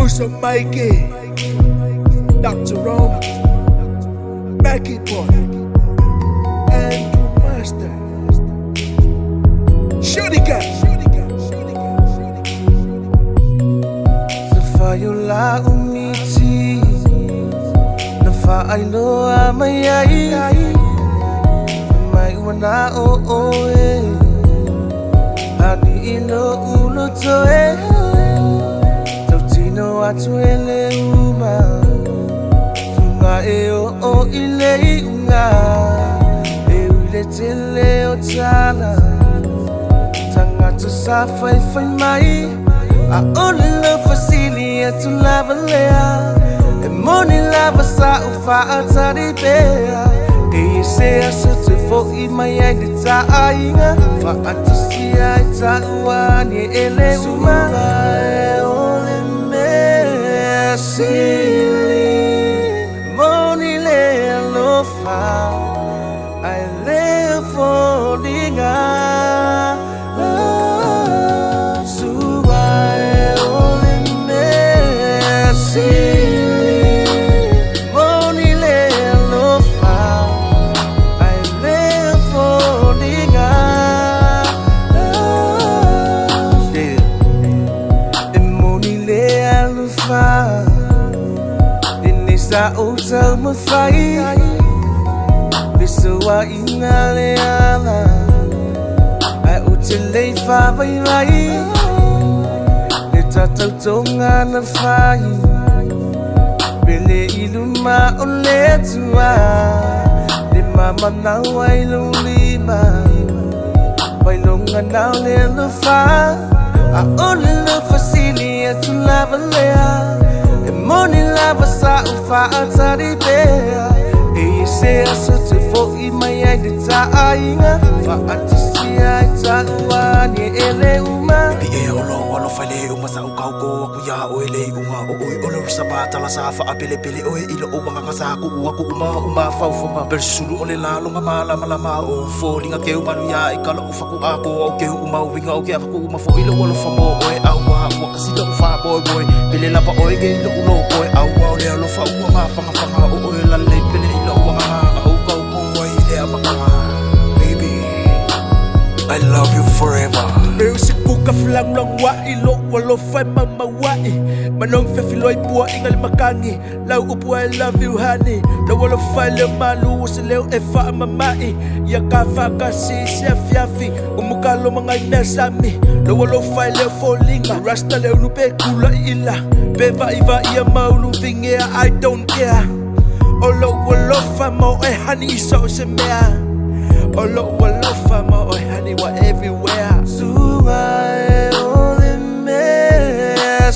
Producer Mikey, Dr. Romeo, Macky boy, and Master Shorty guy. Fayula umiti na failo amayai mai wana o hani ilo ulo toe totino atuele uma tunga o ile unga ile tele otana tanga to safai fai mai I only love for Celia to love a layer. And money love a sa ufa atari bea. E se a sote fo I mai ai de ta ainga. Fa atusia I ta uani ele uma. I only me Celia. Money le ALOFA. I live for the Sa uta mafai Bisawa ingale ala Ai utile fa vai vai Neta tautonga na fai Bele iluma ole tua De mama na wai lima Wai longa na le lufa I only love for Celia to love a layer Money lava sa ufa atari bea. E se a sote fo I mai ai de ta ainga. Fa atusia I ta uani ele uma. Ibi e olo ALOFA le uma sa ukau ko aku ya o ele uma o oi olo sabata la sa fa apele pele o ilo o mga kasaku aku uma fa fa bersulu ole la longa mala o fo linga ke uma ya ikalo ufa ku ako o ke uma winga o ke aku uma fo ilo ALOFA mo o awa wa kasilo fa boy pele la pa o ke ilo ulo boy awa ole ALOFA uma ma fanga o la le pele ilo uma o ko o ile amaka baby I love you forever. Music buka flang long wa ilo ALOFA mama wai manong fe filoi bua ingal makangi lau upu I love you honey lo ALOFA le malu se leo e fa mamai ya ka fa ka si se fiafi umukalo mga nasami lo ALOFA le folinga rasta le nu pe kula ila pe va iva ia maulu vinge I don't care olo ALOFA mo e honey so se mea olo ALOFA mo e honey wa everywhere So I only me